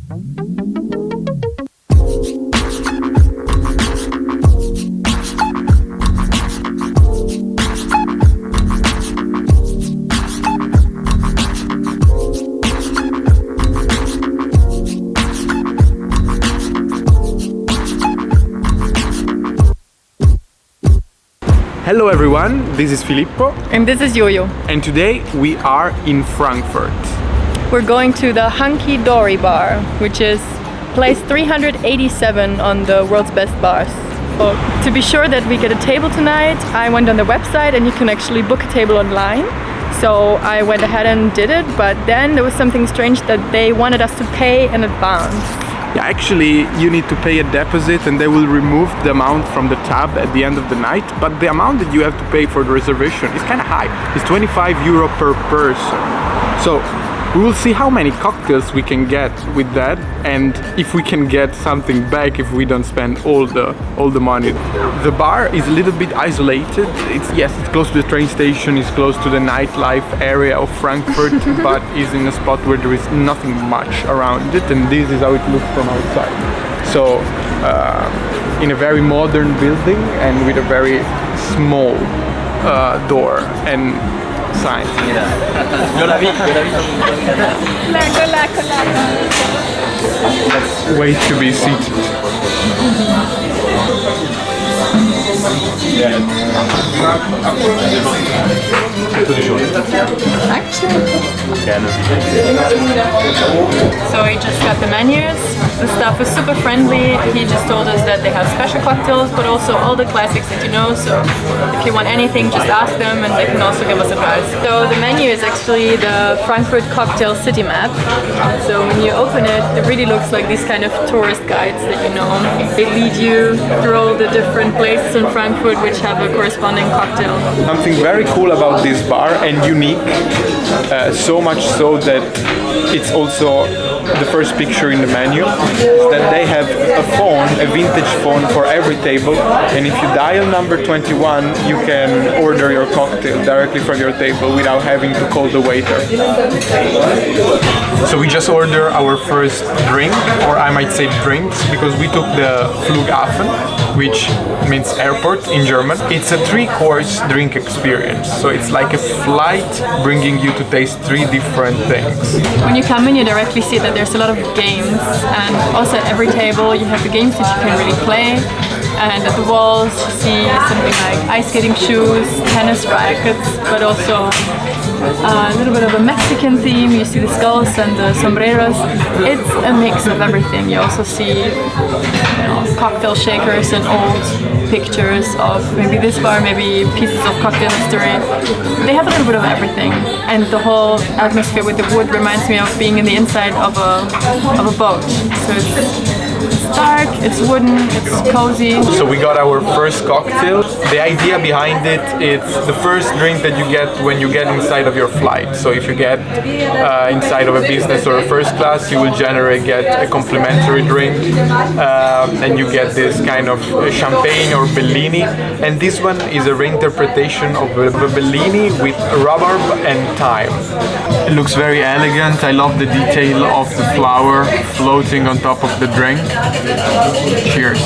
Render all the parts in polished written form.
Hello everyone, this is Filippo. And this is Yo-Yo. And today we are in Frankfurt. We're going to the Hunky Dory bar, which is place 387 on the world's best bars. So, to be sure that we get a table tonight, I went on the website and you can actually book a table online. So I went ahead and did it, but then there was something strange that they wanted us to pay in advance. Yeah, actually you need to pay a deposit and they will remove the amount from the tab at the end of the night, but the amount that you have to pay for the reservation is kind of high. It's 25 euro per person. So we will see how many cocktails we can get with that and if we can get something back if we don't spend all the money. The bar is a little bit isolated. It's close to the train station, it's close to the nightlife area of Frankfurt, but is in a spot where there is nothing much around it, and this is how it looks from outside. So in a very modern building and with a very small door and sign. Let's wait to be seated. So we just got the menus. The staff was super friendly. He just told us that they have special cocktails, but also all the classics that you know. So if you want anything, just ask them and they can also give us advice. So the menu is actually the Frankfurt cocktail city map. So when you open it, it really looks like these kind of tourist guides that you know. They lead you through all the different places in Frankfurt which have a corresponding cocktail. Something very cool about this bar and unique, so much so that it's also the first picture in the menu, is that they have a phone, a vintage phone for every table, and if you dial number 21 you can order your cocktail directly from your table without having to call the waiter. So we just ordered our first drink, or I might say drinks, because we took the Flughafen, which means airport in German. It's a 3-course drink experience, so it's like a flight bringing you to taste 3 different things. When you come in, you directly see that there's a lot of games, and also at every table you have the games that you can really play. And at the walls you see something like ice skating shoes, tennis rackets, but also a little bit of a Mexican theme. You see the skulls and the sombreros. It's a mix of everything. You also see cocktail shakers and old pictures of maybe this bar, maybe pieces of cocktail history. They have a little bit of everything, and the whole atmosphere with the wood reminds me of being in the inside of a boat. So it's dark, it's wooden, it's cozy. So we got our first cocktail. The idea behind it, it's the first drink that you get when you get inside of your flight. So if you get inside of a business or a first class, you will generally get a complimentary drink, and you get this kind of champagne or Bellini. And this one is a reinterpretation of a Bellini with rhubarb and thyme. It looks very elegant. I love the detail of the flower floating on top of the drink. Cheers.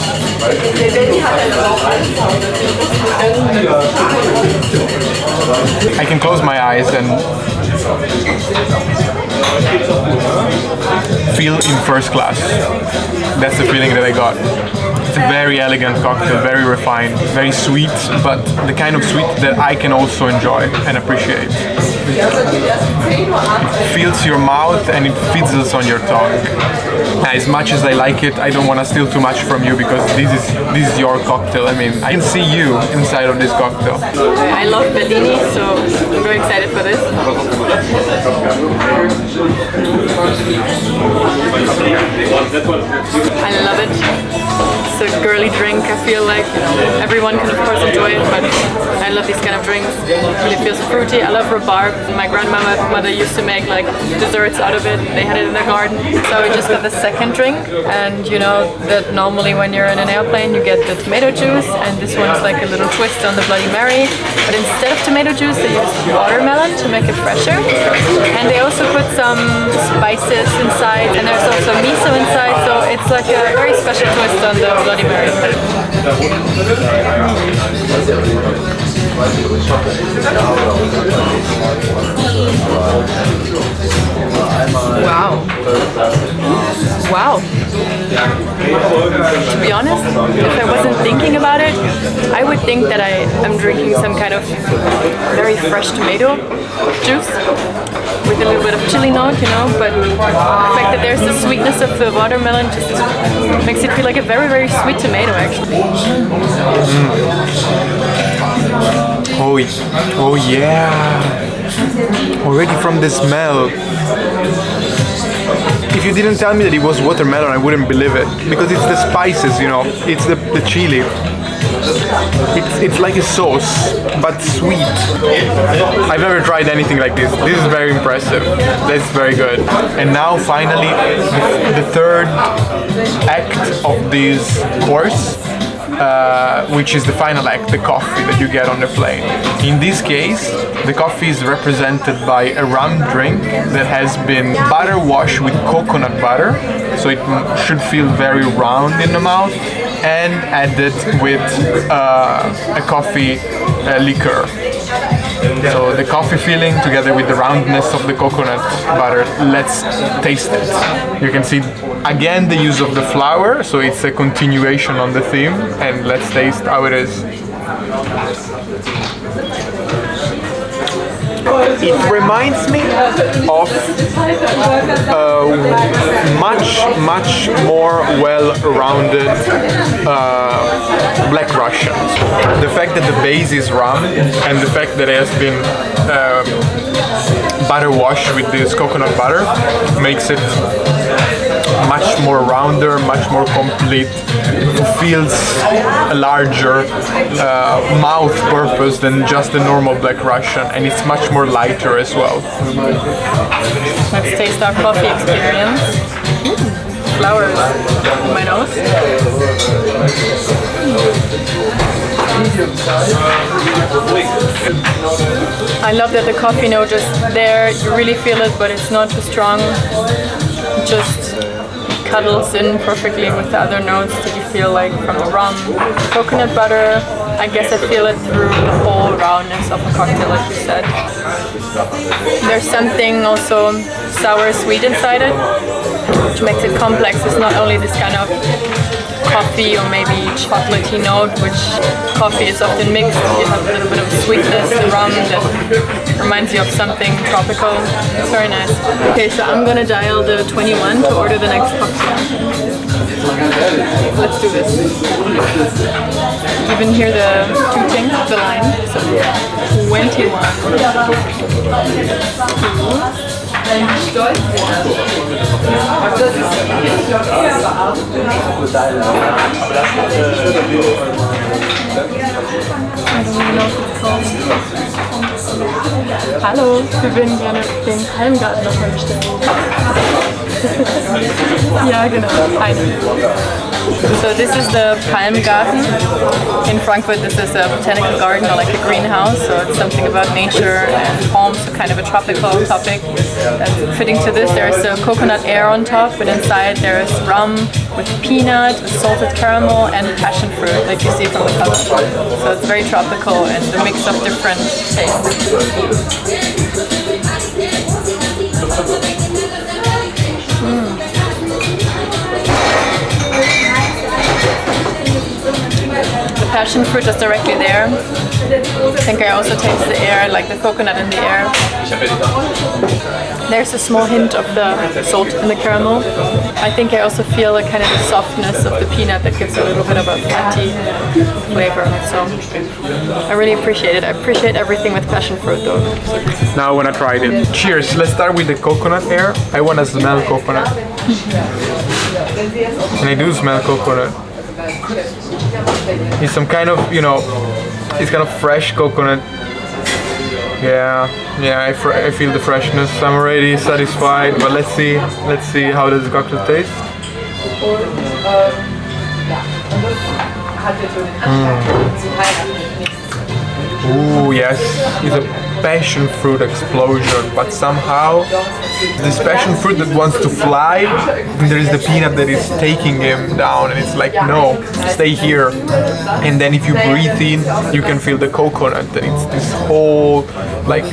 I can close my eyes and feel in first class. That's the feeling that I got. It's a very elegant cocktail, very refined, very sweet, but the kind of sweet that I can also enjoy and appreciate. It fills your mouth and it fizzles on your tongue. As much as I like it, I don't want to steal too much from you because this is your cocktail. I mean, I can see you inside of this cocktail. I love Bellini, so I'm very excited for this. I love it. It's a girly drink. I feel like, you know, everyone can of course enjoy it, but I love these kind of drinks. It really feels fruity. I love rhubarb. My grandmother used to make like desserts out of it. They had it in their garden. So we just got the second drink, and you know that normally when you're in an airplane you get the tomato juice, and this one's like a little twist on the Bloody Mary. But instead of tomato juice they use watermelon to make it fresher. And they also put some spices inside, and there's also miso inside, so it's like a very special twist on the Bloody Mary. Wow. Wow. To be honest, if I wasn't thinking about it, I would think that I am drinking some kind of very fresh tomato juice with a little bit of chili note, you know, but the fact that there's the sweetness of the watermelon just makes it feel like a very, very sweet tomato, actually. Oh yeah! Already from the smell. If you didn't tell me that it was watermelon, I wouldn't believe it, because it's the spices, you know, it's the chili. It's like a sauce, but sweet. I've never tried anything like this. This is very impressive. That's very good. And now finally, the third act of this course, which is the final act, the coffee that you get on the plane. In this case, the coffee is represented by a rum drink that has been butter washed with coconut butter, so it should feel very round in the mouth, and added with a coffee liqueur. So the coffee filling together with the roundness of the coconut butter, let's taste it. You can see again the use of the flour, so it's a continuation on the theme, and let's taste how it is. It reminds me of much more well-rounded Black Russians. The fact that the base is rum and the fact that it has been butter washed with this coconut butter makes it much more rounder, much more complete. It feels a larger mouth purpose than just the normal Black Russian, and it's much more lighter as well. Let's taste our coffee experience. Flowers in my nose. I love that the coffee note just there, you really feel it, but it's not too strong. It just cuddles in perfectly with the other notes that you feel like from the rum, coconut butter. I guess I feel it through the whole roundness of a cocktail, like you said. There's something also sour sweet inside it, which makes it complex. It's not only this kind of coffee or maybe chocolatey note, which coffee is often mixed. You have a little bit of sweetness, the rum that reminds you of something tropical. It's very nice. Okay, so I'm gonna dial the 21 to order the next cocktail. Let's do this. You even hear the tooting of the line. So 21. Hallo, wir würden gerne den Palmgarten nochmal bestellen. Ja, genau, einen. So this is the Palm Garden. In Frankfurt this is a botanical garden or like a greenhouse, so it's something about nature and palms, so kind of a tropical topic. And fitting to this, there's a coconut air on top, but inside there's rum with peanut, with salted caramel and passion fruit, like you see from the color. So it's very tropical and a mix of different tastes. Passion fruit is directly there. I think I also taste the air, like the coconut in the air. There's a small hint of the salt in the caramel. I think I also feel a kind of the softness of the peanut that gives a little bit of a fatty flavor. So I really appreciate it. I appreciate everything with passion fruit though. Now I want to try it. Cheers. Let's start with the coconut air. I want to smell coconut. And I do smell coconut. It's some kind of, you know, it's kind of fresh coconut. Yeah, I feel the freshness. I'm already satisfied, but let's see how does the cocktail taste. Ooh, yes, it's a passion fruit explosion, but somehow this passion fruit that wants to fly, and there is the peanut that is taking him down, and it's like, no, stay here. And then if you breathe in, you can feel the coconut, and it's this whole, like,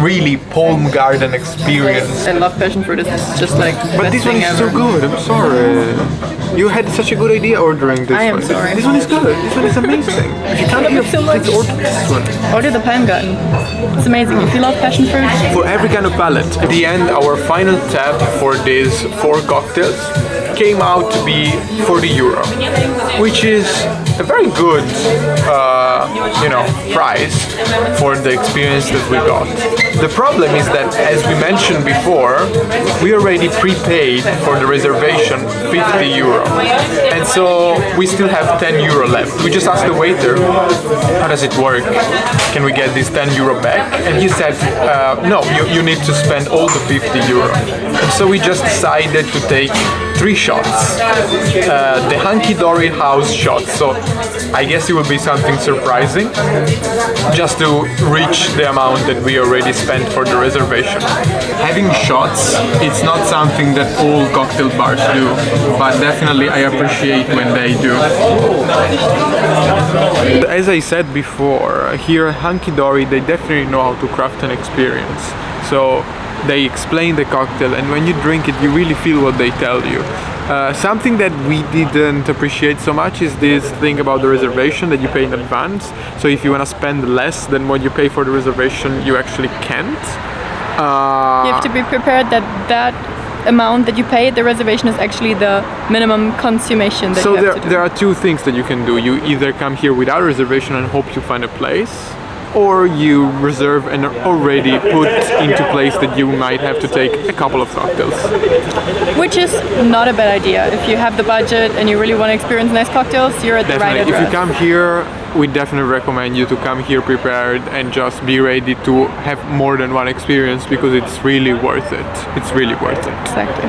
really palm garden experience. I love passion fruit, it's just like the But best this one thing is ever. so good, I'm sorry. You had such a good idea ordering this one. I am sorry. This one is good, this one is amazing. If you can't so much. please order this one. Order the palm garden. It's amazing. If you love passion fruit, For every kind of palate. At the end, our final tab for these 4 cocktails came out to be 40 euro, which is a very good, price for the experience that we got. The problem is that, as we mentioned before, we already prepaid for the reservation 50 euro, and so we still have 10 euro left. We just asked the waiter, how does it work? Can we get this 10 euro back? And he said, no, you need to spend all the 50 euro. And so we just decided to take 3 shots, the Hunky Dory house shots. So I guess it will be something surprising, just to reach the amount that we already spent for the reservation. Having shots, it's not something that all cocktail bars do, but definitely I appreciate when they do. As I said before, here at Hunky Dory, they definitely know how to craft an experience. So they explain the cocktail, and when you drink it, you really feel what they tell you. Something that we didn't appreciate so much is this thing about the reservation that you pay in advance. So if you want to spend less than what you pay for the reservation, you actually can't. you have to be prepared that amount that you pay, the reservation is actually the minimum consummation that So you have to do. there are 2 things that you can do. You either come here without a reservation and hope you find a place, or you reserve and already put into place that you might have to take a couple of cocktails. Which is not a bad idea. If you have the budget and you really want to experience nice cocktails, you're at the right Definitely. If address. you come here, we definitely recommend you to come here prepared and just be ready to have more than one experience, because it's really worth it. It's really worth it. Exactly.